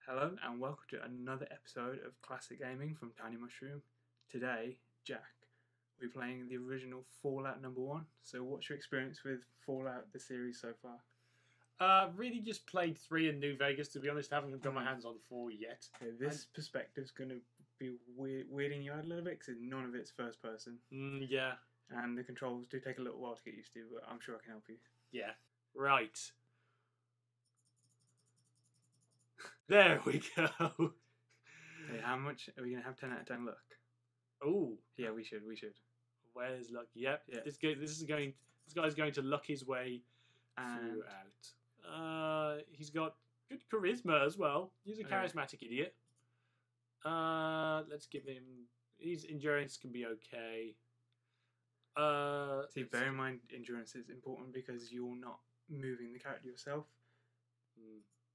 Hello and welcome to another episode of Classic Gaming from Tiny Mushroom. Today, Jack, we're playing the original Fallout #1. So what's your experience with Fallout, the series, so far? Really just played 3 in New Vegas, to be honest. I haven't got my hands on 4 yet. Okay, this perspective's going to be weirding you out a little bit because none of it's first person. Yeah. And the controls do take a little while to get used to, but I'm sure I can help you. Yeah. Right. There we go. Okay, how much are we going to have 10 out of 10 luck? Oh. Yeah, we should. Where's luck? Yep. Yeah. This guy's going to luck his way And throughout. He's got good charisma as well. He's a charismatic idiot. Let's give him. His endurance can be okay. see, bear in mind, endurance is important because you're not moving the character yourself.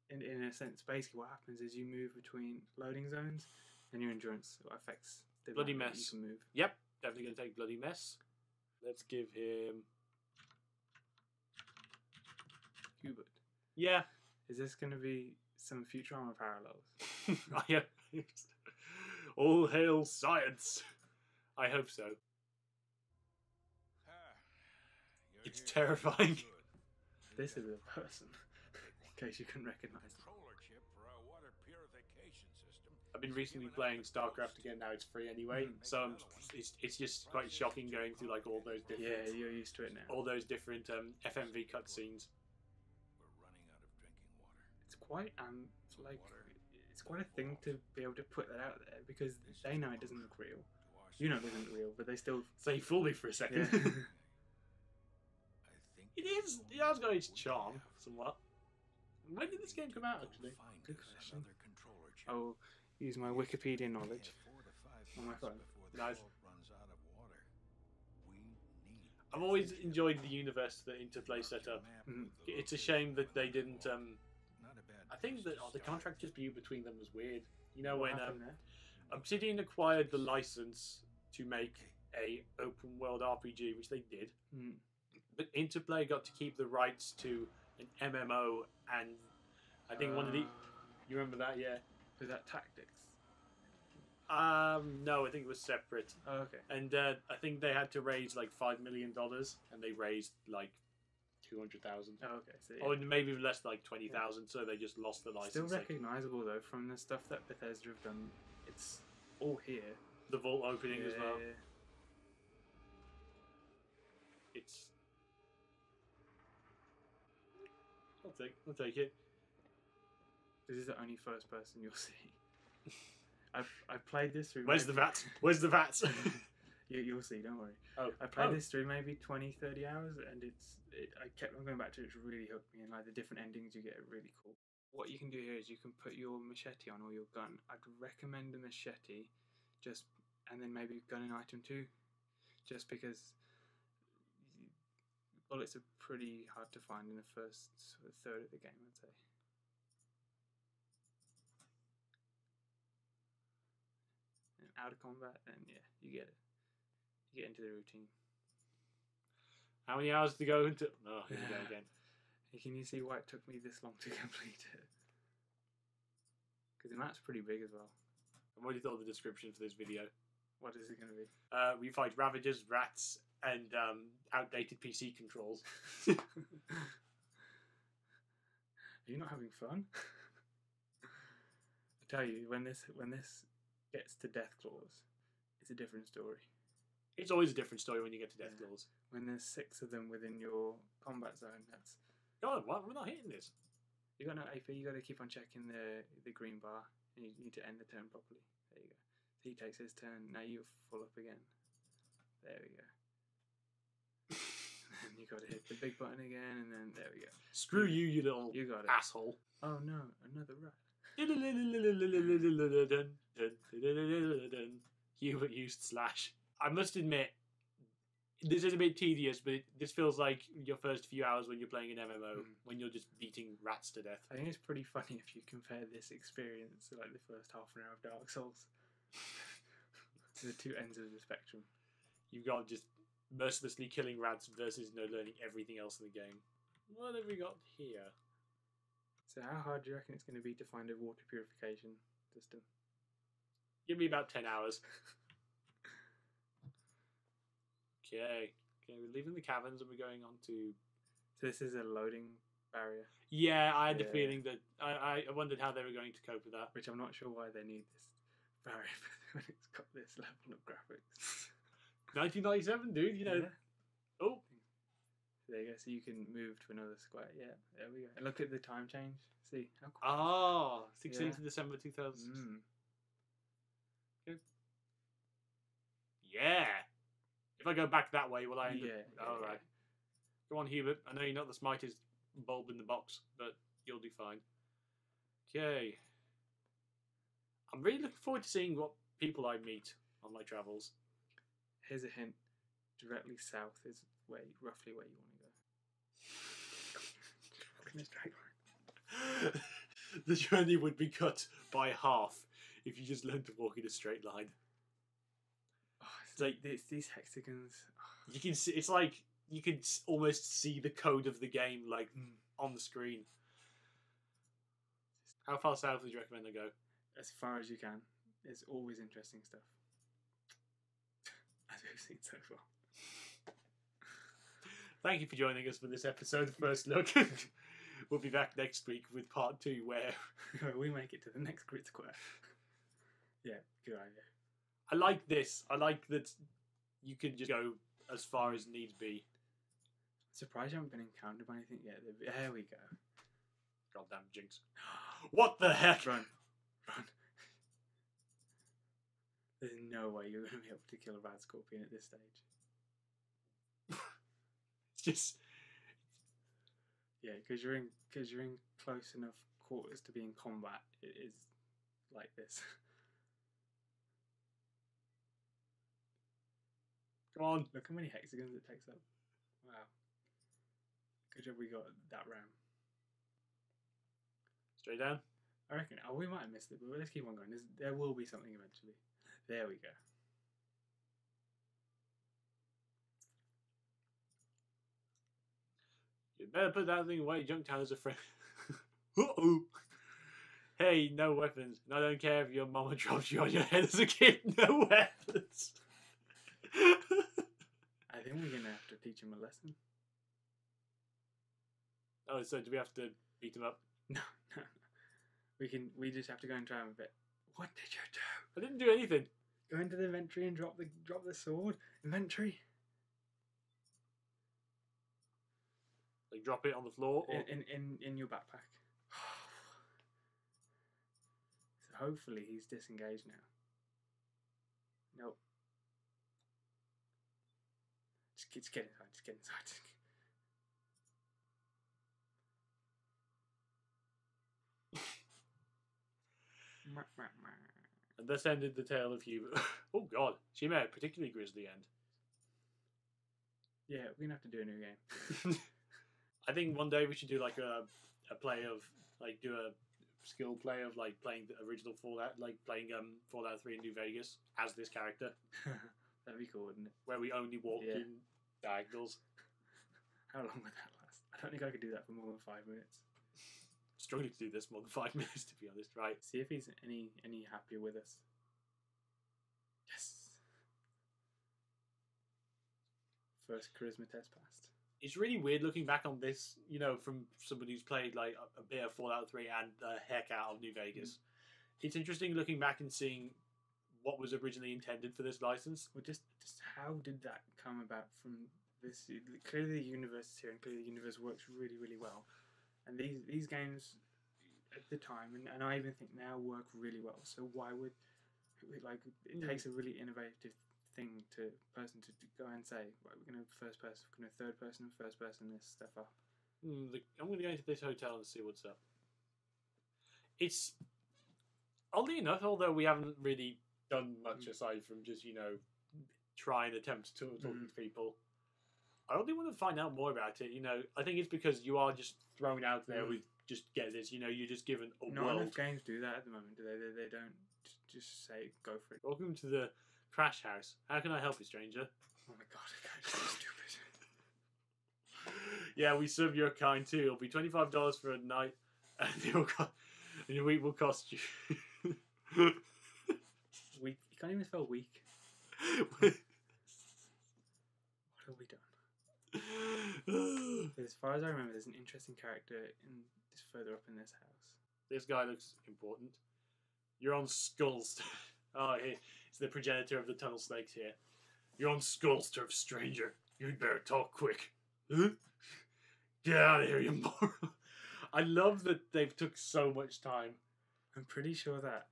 In a sense, basically what happens is you move between loading zones, and your endurance affects the Bloody amount that mess. you can move. Yep, definitely going to take bloody mess. Let's give him. Hubert. Yeah. Is this going to be some Futurama parallels? All hail science. I hope so. It's terrifying. This is a person, in case you couldn't recognise them. I've been recently playing StarCraft again. Now it's free anyway, so it's just quite shocking going through like all those different. Yeah, you're used to it now. All those different FMV cutscenes. It's quite it's quite a thing to be able to put that out there because they know it doesn't look real. You know it doesn't look real, but they still say fool me for a second. Yeah. It is. It has got its charm somewhat. When did this game come out? Actually, good question. I'll use my Wikipedia knowledge on my phone. Nice. I've always enjoyed the universe that Interplay set up. It's a shame that they didn't. I think that the contract dispute between them was weird. You know, when Obsidian acquired the license to make a open world RPG, which they did, but Interplay got to keep the rights to an MMO, and I think one of the. You remember that? Yeah. Was that Tactics? No, I think it was separate. Oh, okay. And I think they had to raise like $5 million, and they raised like 200,000. Oh, okay. So, yeah. Or maybe less, like 20,000. So they just lost the license. Still recognisable though from the stuff that Bethesda have done. It's all here. The vault opening as well. Yeah. It's. I'll take it. This is the only first person you'll see. I've played this through. Where's the VAT? Where's the VAT? You'll see. Don't worry. Oh, I played this through maybe 20-30 hours, and I kept on going back to it. It's really hooked me, and like the different endings you get are really cool. What you can do here is you can put your machete on or your gun. I'd recommend the machete, and then maybe gun and item 2, just because bullets are pretty hard to find in the first sort of third of the game, I'd say. And out of combat, then yeah, you get it. You get into the routine. How many hours to go into? Oh, here we go again. Can you see why it took me this long to complete it? Because the map's pretty big as well. I've already thought of the description for this video. What is it going to be? We fight Ravagers, rats, and outdated PC controls. Are you not having fun? I tell you, when this gets to Deathclaws, it's a different story. It's always a different story when you get to Deathclaws. When there's 6 of them within your combat zone, that's. God, what? We're not hitting this. You got no AP. You got to keep on checking the green bar, and you need to end the turn properly. There you go. So he takes his turn. Now you're full up again. There we go. And you got to hit the big button again, and then there we go. Screw you little you got it. asshole. Oh no, another rat. Hubert used slash. I must admit, this is a bit tedious, but this feels like your first few hours when you're playing an MMO, when you're just beating rats to death. I think it's pretty funny if you compare this experience to like the first half an hour of Dark Souls. To the two ends of the spectrum. You've got just mercilessly killing rats versus learning everything else in the game. What have we got here? So how hard do you reckon it's going to be to find a water purification system? Give me about 10 hours. Okay, we're leaving the caverns and we're going on to... So this is a loading barrier. Yeah, I had the feeling that... I wondered how they were going to cope with that. Which I'm not sure why they need this barrier when it's got this level of graphics. 1997, dude, you know... Yeah. Oh! There you go, so you can move to another square. Yeah, there we go. And look at the time change. See how cool. Ah, 16th of December 2000. Okay. Yeah! If I go back that way, will I end up... Alright. Go on, Hubert. I know you're not the smartest bulb in the box, but you'll do fine. Okay. I'm really looking forward to seeing what people I meet on my travels. Here's a hint. Directly south is roughly where you want to go. In a straight line. The journey would be cut by half if you just learned to walk in a straight line. Oh, it's like these hexagons. You can see, it's like you can almost see the code of the game like on the screen. How far south would you recommend I go? As far as you can. There's always interesting stuff. As we've seen so far. Thank you for joining us for this episode, First Look. We'll be back next week with part 2 where we make it to the next grid square. Yeah, good idea. I like this. I like that you can just go as far as needs be. Surprised you haven't been encountered by anything yet. There we go. Goddamn jinx. What the heck? Run. There's no way you're going to be able to kill a Radscorpion at this stage. It's just... Yeah, because you're in close enough quarters to be in combat. It is like this. Come on. Look how many hexagons it takes up. Wow. Good job we got that ram. Straight down? I reckon. Oh, we might have missed it, but let's keep on going. There will be something eventually. There we go. You better put that thing away. Junktown is a friend. Uh-oh. Hey, no weapons. And I don't care if your mama dropped you on your head as a kid. No weapons. I think we're going to have to teach him a lesson. Oh, so do we have to beat him up? No. We just have to go and try him a bit. What did you do? I didn't do anything. Go into the inventory and drop the sword. Inventory. Like drop it on the floor? Or... In your backpack. So hopefully he's disengaged now. Nope. Just get inside. Just get inside. And thus ended the tale of Hubert. Oh god, she made a particularly grisly end. Yeah, we're gonna have to do a new game. I think one day we should do like a play of like do a skill play of like playing the original Fallout, like playing Fallout 3 in New Vegas as this character. That'd be cool, wouldn't it? Where we only walk in diagonals. How long would that last? I don't think I could do that for more than 5 minutes. Struggling to do this more than 5 minutes, to be honest. Right. See if he's any happier with us. Yes. First charisma test passed. It's really weird looking back on this, you know, from somebody who's played like a bit of Fallout 3 and the heck out of New Vegas. It's interesting looking back and seeing what was originally intended for this license. Well, just how did that come about from this? Clearly the universe is here, and clearly the universe works really, really well. And these games at the time, and I even think now, work really well. So why would, like, it takes a really innovative person to go and say, right, we're going to first person, we're going to third person and first person this stuff up. I'm going to go into this hotel and see what's up. It's, oddly enough, although we haven't really done much aside from just, you know, try and attempt to talk to people, I only want to find out more about it. You know, I think it's because you are just thrown out there with just get this. You know, you're just given a Not world. enough games do that at the moment, do they? They don't just say go for it. Welcome to the Crash House. How can I help you, stranger? Oh my god, that's so stupid. Yeah, we serve your kind too. It'll be $25 for a night. and we will cost you. Weak. You can't even spell weak. What have we done? As far as I remember, there's an interesting character in just further up in this house. This guy looks important. You're on Skulls. Oh, it's the progenitor of the tunnel snakes here. You're on Skullsturf, stranger. You'd better talk quick. Huh? Get out of here, you moron. I love that they've took so much time. I'm pretty sure that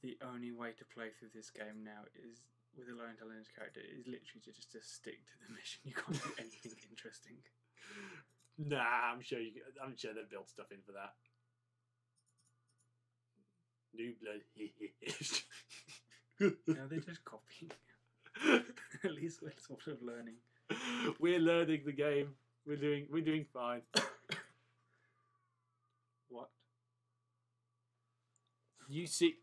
the only way to play through this game now is with a low intelligence character is literally just to stick to the mission. You can't do anything interesting. Nah, I'm sure they've built stuff in for that. New blood. No, they're just copying. At least we're sort of learning. We're learning the game. We're doing fine. What? You see?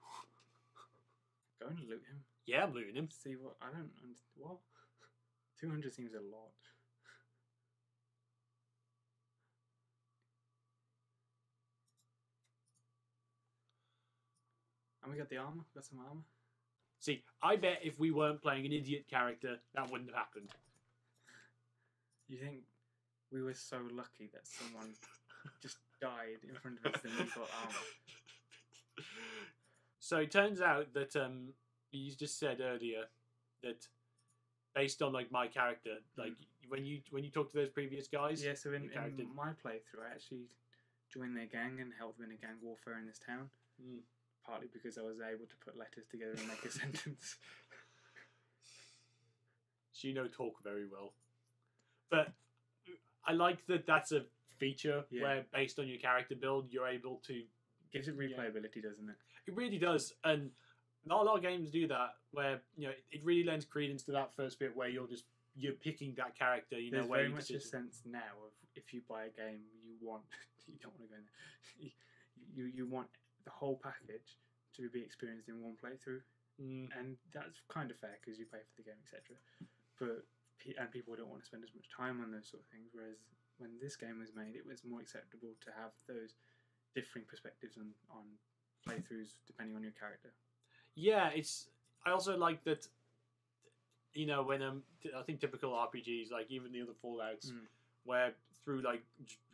Go and loot him. Yeah, I'm looting him. See what? I don't. What? 200 seems a lot. And we got the armor. Got some armor. See, I bet if we weren't playing an idiot character, that wouldn't have happened. You think we were so lucky that someone just died in front of us and we got armor? So it turns out that you just said earlier that based on like my character, like when you talk to those previous guys. Yeah. So in my playthrough, I actually joined their gang and helped them in a gang warfare in this town. Partly because I was able to put letters together and make a sentence. So you know talk very well. But I like that that's a feature where based on your character build, you're able to... Gives it replayability, doesn't it? It really does. And not a lot of games do that, where it really lends credence to that first bit where you're picking that character. There's very much a sense now of if you buy a game, you don't want to go in there. You want the whole package to be experienced in one playthrough, and that's kind of fair because you pay for the game, etc. And people don't want to spend as much time on those sort of things. Whereas when this game was made, it was more acceptable to have those differing perspectives on playthroughs depending on your character. Yeah, I also like that. When I think typical RPGs, like even the other Fallouts, where through like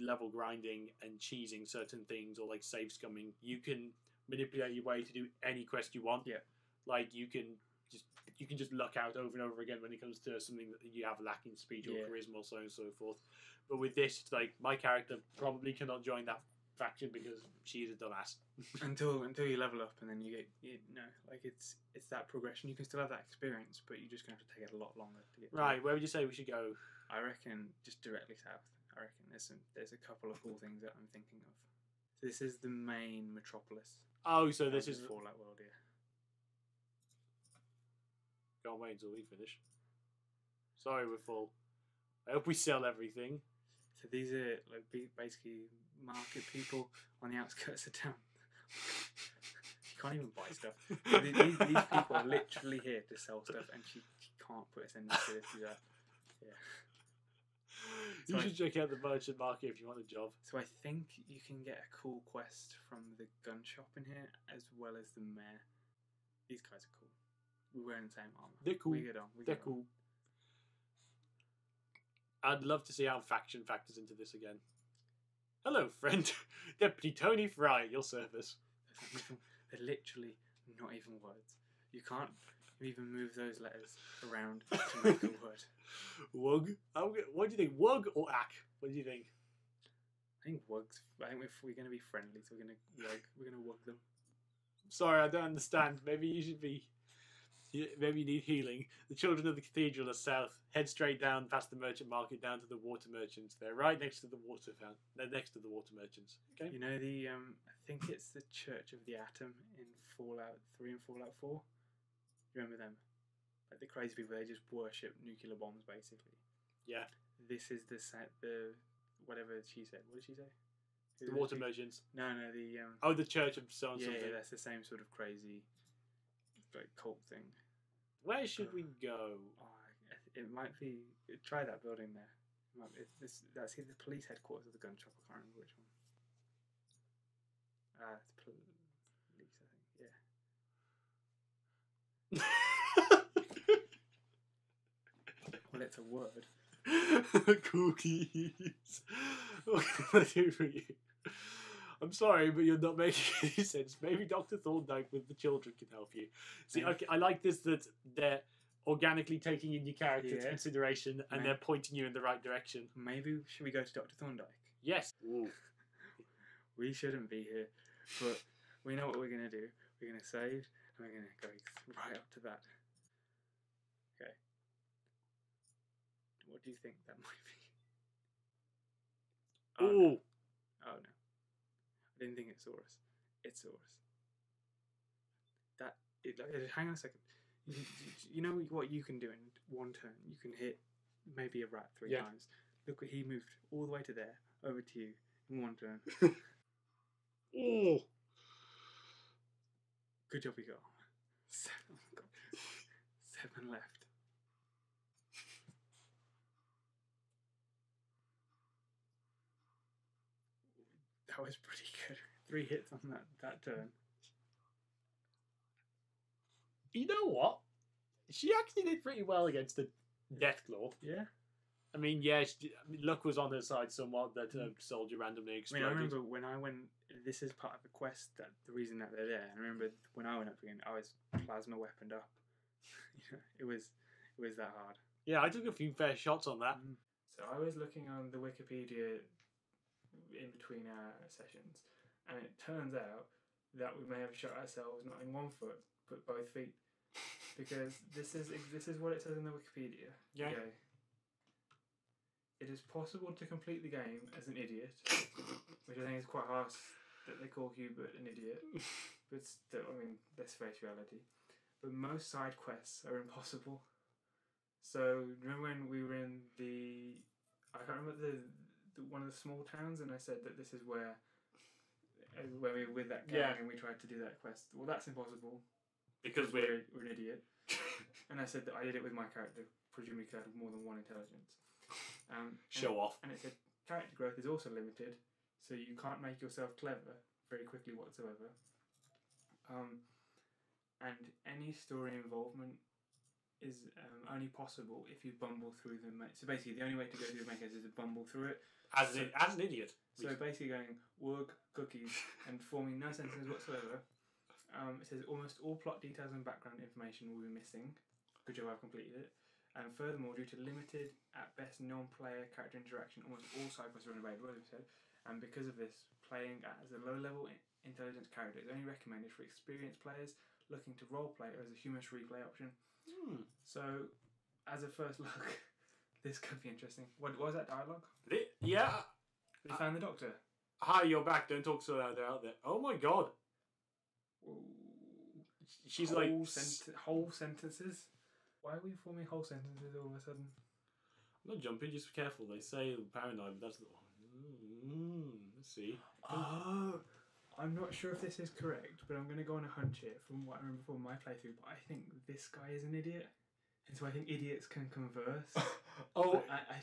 level grinding and cheesing certain things or like save scumming, you can manipulate your way to do any quest you want. Yeah, like you can just luck out over and over again when it comes to something that you have lacking speed or charisma or so on and so forth. But with this, it's like my character probably cannot join that faction because she's a dumbass. until you level up and then you get it's that progression. You can still have that experience, but you're just going to have to take it a lot longer to get right. Where would you say we should go? I reckon just directly south. I reckon there's a couple of cool things that I'm thinking of. This is the main metropolis. Oh, so this is the Fallout world, yeah. Can't wait until we finish. Sorry, we're full. I hope we sell everything. So these are like basically market people on the outskirts of town. You can't even buy stuff. These people are literally here to sell stuff, and she can't put us in the city. Yeah. You should check out the merchant market if you want a job. So I think you can get a cool quest from the gun shop in here, as well as the mayor. These guys are cool. We're wearing the same armor. They're cool. We get on. They're cool. I'd love to see how faction factors into this again. Hello, friend. Deputy Tony Fry at your service. They're literally not even words. You can't even move those letters around to make a word. Wug? What do you think? Wug or ack? What do you think? I think wugs. I think if we're going to be friendly, so we're going to wug them. Sorry, I don't understand. Maybe you should be... Maybe you need healing. The children of the cathedral are south. Head straight down past the merchant market down to the water merchants. They're right next to the water fountain. They're next to the water merchants. Okay. You know the I think it's the Church of the Atom in Fallout 3 and Fallout 4. You remember them? Like the crazy people, they just worship nuclear bombs basically. Yeah. This is the whatever she said. What did she say? The water merchants. No, the the Church of so and something. Yeah, that's the same sort of crazy like cult thing. Where should we go? It might be. Try that building there. That's either the police headquarters or the gun shop. I can't remember which one. It's police, I think. Yeah. Well, it's a word. Cookies. What can I do for you? I'm sorry, but you're not making any sense. Maybe Dr. Thorndyke with the children can help you. See, okay, I like this that they're organically taking in your character into consideration and they're pointing you in the right direction. Maybe should we go to Dr. Thorndyke? Yes. We shouldn't be here, but we know what we're going to do. We're going to save and we're going to go right up to that. Okay. What do you think that might be? Oh, no. Oh no. I didn't think it saw us. It saw us. Hang on a second. You know what you can do in one turn? You can hit maybe a rat 3 times. Look what he moved all the way to there, over to you in one turn. Oh. Good job, we got 7. Oh my God. 7 left. That was pretty good. 3 hits on that turn. You know what? She actually did pretty well against the Deathclaw. Yeah. I mean, luck was on her side somewhat. That soldier randomly exploded. I remember when I went. This is part of the quest. That the reason that they're there. And I remember when I went up again, I was plasma weaponed up. It was that hard. Yeah, I took a few fair shots on that. So I was looking on the Wikipedia in between our sessions, and it turns out that we may have shot ourselves not in one foot but both feet, because this is what it says in the Wikipedia. Yeah. Okay. It is possible to complete the game as an idiot, which I think is quite harsh that they call Hubert an idiot. But still, I mean, let's face reality. But most side quests are impossible. So remember when we were in I can't remember one of the small towns, and I said that this is where we were with that gang and we tried to do that quest. Well, that's impossible because we're an idiot. And I said that I did it with my character, presumably because I had more than one intelligence. Show off. And it said character growth is also limited, so you can't make yourself clever very quickly whatsoever. And any story involvement is only possible if you bumble through them. So basically, the only way to go through the makers is to bumble through it. As an idiot. So basically going, work, cookies, and forming no sentences whatsoever. It says almost all plot details and background information will be missing. Good job, I've completed it. And furthermore, due to limited, at best, non-player character interaction, almost all side quests are unavailable, as we said. And because of this, playing as a low-level intelligence character is only recommended for experienced players looking to roleplay or as a humorous replay option. So, as a first look, this could be interesting. What was that dialogue? Yeah. We found the doctor. Hi, you're back. Don't talk so loud out there. Oh my God. She's whole sentences. Why are we forming whole sentences all of a sudden? I'm not jumping. Just be careful. They say paranoid, but that's the one. Let's see. Oh, I'm not sure if this is correct, but I'm going to go on a hunch here from what I remember from my playthrough. But I think this guy is an idiot, and so I think idiots can converse.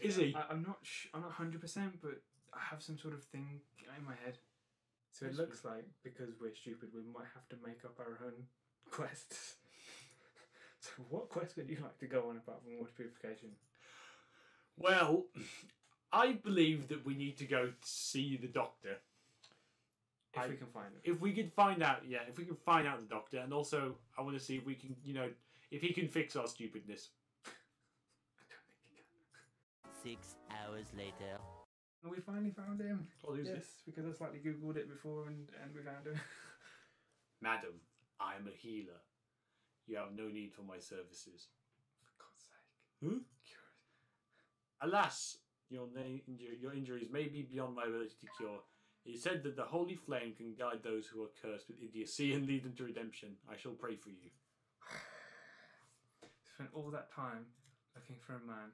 Is he? I'm not 100%, but I have some sort of thing in my head. So it looks like because we're stupid, we might have to make up our own quests. So what quest would you like to go on apart from water purification? Well, I believe that we need to go see the doctor. If we can find him. If we can find out, if we can find out the doctor, and also I want to see if we can, if he can fix our stupidness. I don't think he can. 6 hours later. And we finally found him. Oh, who's yes, this? Because I slightly googled it before and we found him. Madam, I am a healer. You have no need for my services. For God's sake. Huh? Alas, your injuries may be beyond my ability to cure. He said that the holy flame can guide those who are cursed with idiocy and lead them to redemption. I shall pray for you. Spent all that time looking for a man.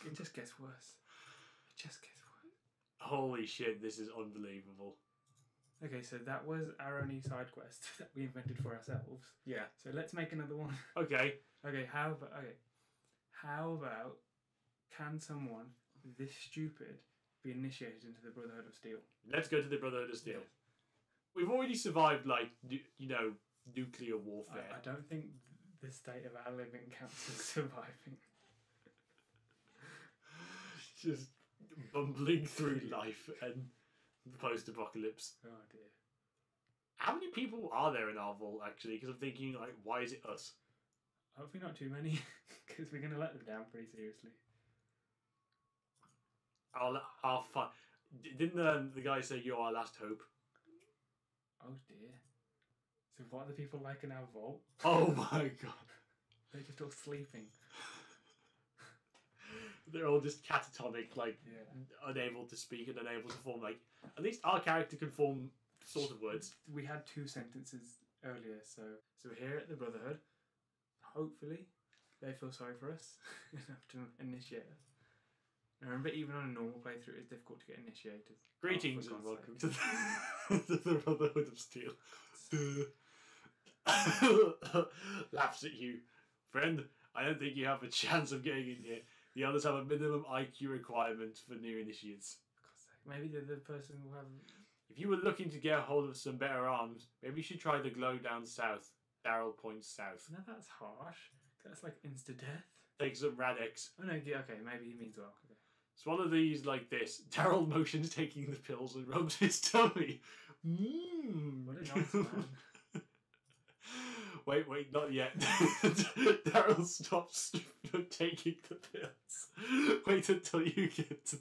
It just gets worse. It just gets worse. Holy shit, this is unbelievable. Okay, so that was our only side quest that we invented for ourselves. Yeah. So let's make another one. Okay. How about can someone this stupid be initiated into the Brotherhood of Steel. Let's go to the Brotherhood of Steel. Yeah. We've already survived, like, nuclear warfare. I don't think the state of our living counts as surviving. Just bumbling through life and post-apocalypse. Oh dear. How many people are there in our vault, actually? Because I'm thinking, like, why is it us? Hopefully not too many, because we're going to let them down pretty seriously. Our fun. Didn't the guy say you're our last hope? Oh dear. So what are the people like in our vault? Oh my god. They're just all sleeping. They're all just catatonic, like, yeah. unable to speak and unable to form, like, at least our character can form sort of words. We had 2 sentences earlier, so we're here at the Brotherhood. Hopefully they feel sorry for us enough to initiate us. Now, remember, even on a normal playthrough, it's difficult to get initiated. Greetings and welcome to the Brotherhood of Steel. Laughs at you. Friend, I don't think you have a chance of getting in here. The others have a minimum IQ requirement for new initiates. For God's sake, maybe the person will have... If you were looking to get a hold of some better arms, maybe you should try the glow down south. Daryl points south. No, that's harsh. That's like insta-death. Takes some Radex. Oh no, okay, maybe he means well. Okay. Swallow these like this. Daryl motions taking the pills and rubs his tummy. Mmm. What a nice man. Wait, not yet. Daryl stops taking the pills. Wait until you get to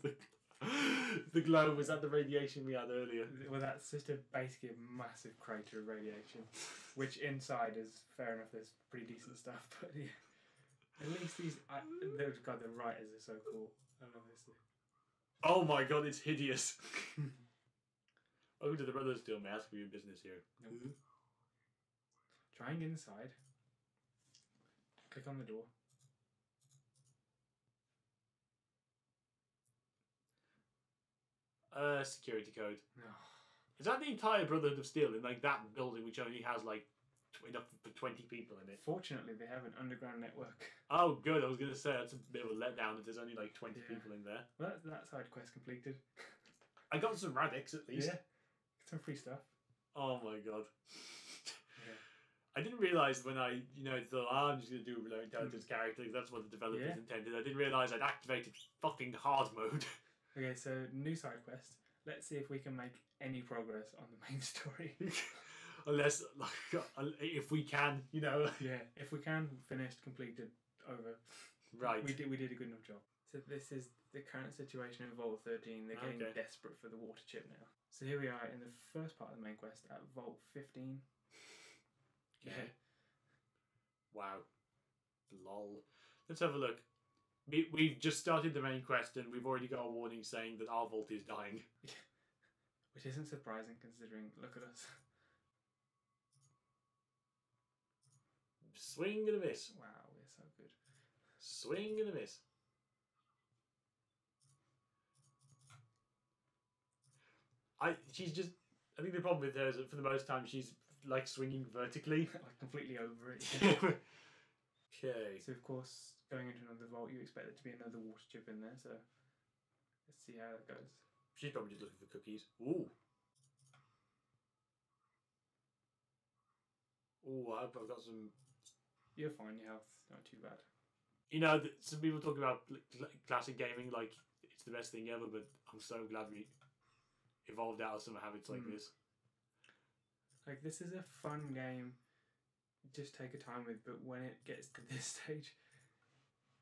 the glow. Was that the radiation we had earlier? Well, that's just basically a massive crater of radiation, which inside is fair enough. There's pretty decent stuff, but yeah. At least these. God, the writers are so cool. I love this. Oh my god, it's hideous. Welcome to the Brothers Steel. May I ask for your business here? Nope. Trying inside. Click on the door. Security code. No. Is that the entire Brotherhood of Steel in like that building, which only has like enough for 20 people in it? Fortunately, they have an underground network. Oh, good. I was going to say that's a bit of a letdown if there's only like 20 people in there. Well, that side quest completed. I got some Radix at least. Yeah. Some free stuff. Oh my god. Yeah. I didn't realise when I, thought, I'm just going to do a low intelligence character because that's what the developers intended. I didn't realise I'd activated fucking hard mode. Okay, so new side quest. Let's see if we can make any progress on the main story. Unless, if we can, Yeah, if we can, finished, completed, over. Right. We did a good enough job. So this is the current situation in Vault 13. They're getting desperate for the water chip now. So here we are in the first part of the main quest at Vault 15. Yeah. Wow. Lol. Let's have a look. We've just started the main quest and we've already got a warning saying that our vault is dying. Which isn't surprising considering, look at us. Swing and a miss. Wow, we're so good. Swing and a miss. I think the problem with her is that for the most time she's like swinging vertically. Like completely over it. Okay. So of course, going into another vault, you expect there to be another water chip in there, so let's see how that goes. She's probably just looking for cookies. Ooh. Ooh, I hope I've got some... You're fine, your health's not too bad. Some people talk about classic gaming like it's the best thing ever, but I'm so glad we evolved out of some habits like this. Like, this is a fun game, just take a time with, but when it gets to this stage,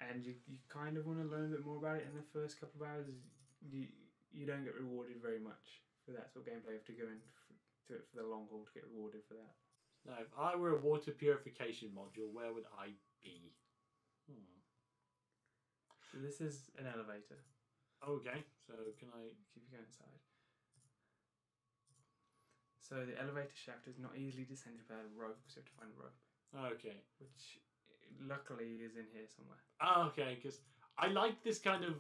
and you kind of want to learn a bit more about it in the first couple of hours, you don't get rewarded very much for that sort of gameplay. You have to go into it for the long haul to get rewarded for that. Now, if I were a water purification module, where would I be? So this is an elevator. Okay, so can I... Keep you going inside. So the elevator shaft is not easily descended without a rope, so you have to find a rope. Okay. Which, luckily, is in here somewhere. Oh, okay, because I like this kind of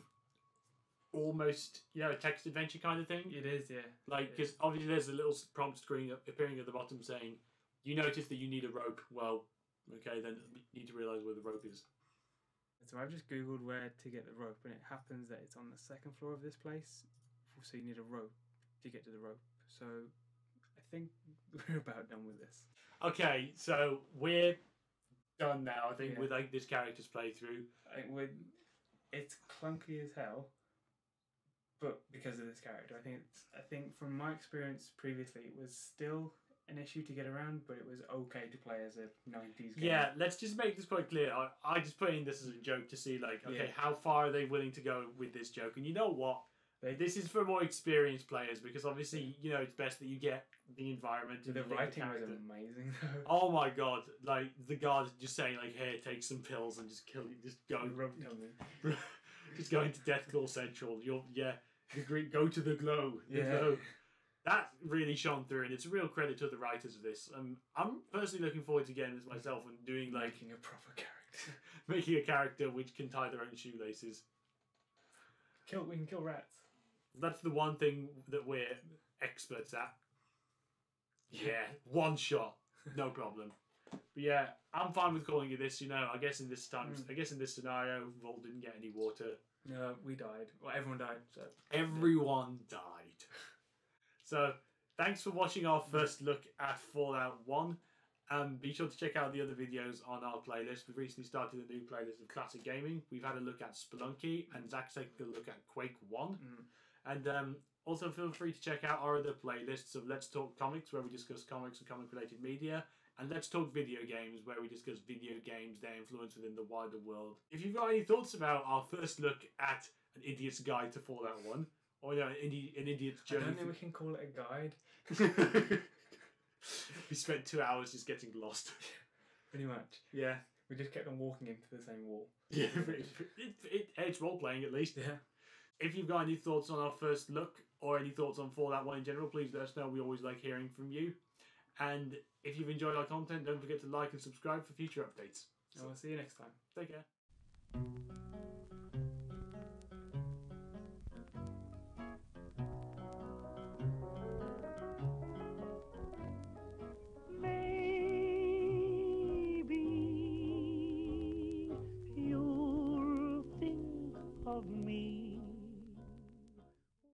almost, text adventure kind of thing. It is, yeah. Like, because obviously there's a little prompt screen appearing at the bottom saying, you notice that you need a rope. Well, okay, then you need to realise where the rope is. So I've just googled where to get the rope, and it happens that it's on the second floor of this place, so you need a rope to get to the rope. So I think we're about done with this. Okay, so we're done now. I think Yeah. with like this character's playthrough. It's clunky as hell, but because of this character, I think from my experience previously, it was still an issue to get around, but it was okay to play as a 90s game. Yeah, let's just make this quite clear. I just put in this as a joke to see, like, okay, how far are they willing to go with this joke? And you know what? This is for more experienced players, because obviously, you know, it's best that you get the environment. And the writing was amazing, though. Oh my god. Like, the guard just saying, like, here, take some pills and just kill you. Just go. Just go into Death Claw Central. Go to the glow. The glow. That really shone through, and it's a real credit to the writers of this. I'm personally looking forward to getting this myself and doing making a proper character, making a character which can tie their own shoelaces. We can kill rats. That's the one thing that we're experts at. Yeah, one shot, no problem. But yeah, I'm fine with calling it this. You know, I guess in this scenario, Vol didn't get any water. No, we died. Well, everyone died. So everyone died. So, thanks for watching our first look at Fallout 1. Be sure to check out the other videos on our playlist. We've recently started a new playlist of classic gaming. We've had a look at Spelunky, and Zach's taking a look at Quake 1. And also feel free to check out our other playlists of Let's Talk Comics, where we discuss comics and comic-related media, and Let's Talk Video Games, where we discuss video games, their influence within the wider world. If you've got any thoughts about our first look at An Idiot's Guide to Fallout 1, or an idiot's journey. I don't think we can call it a guide. We spent 2 hours just getting lost. Pretty much. Yeah. We just kept on walking into the same wall. Yeah, it's role-playing at least. Yeah. If you've got any thoughts on our first look, or any thoughts on Fallout 1 in general, please let us know. We always like hearing from you. And if you've enjoyed our content, don't forget to like and subscribe for future updates. And we'll see you next time. Take care.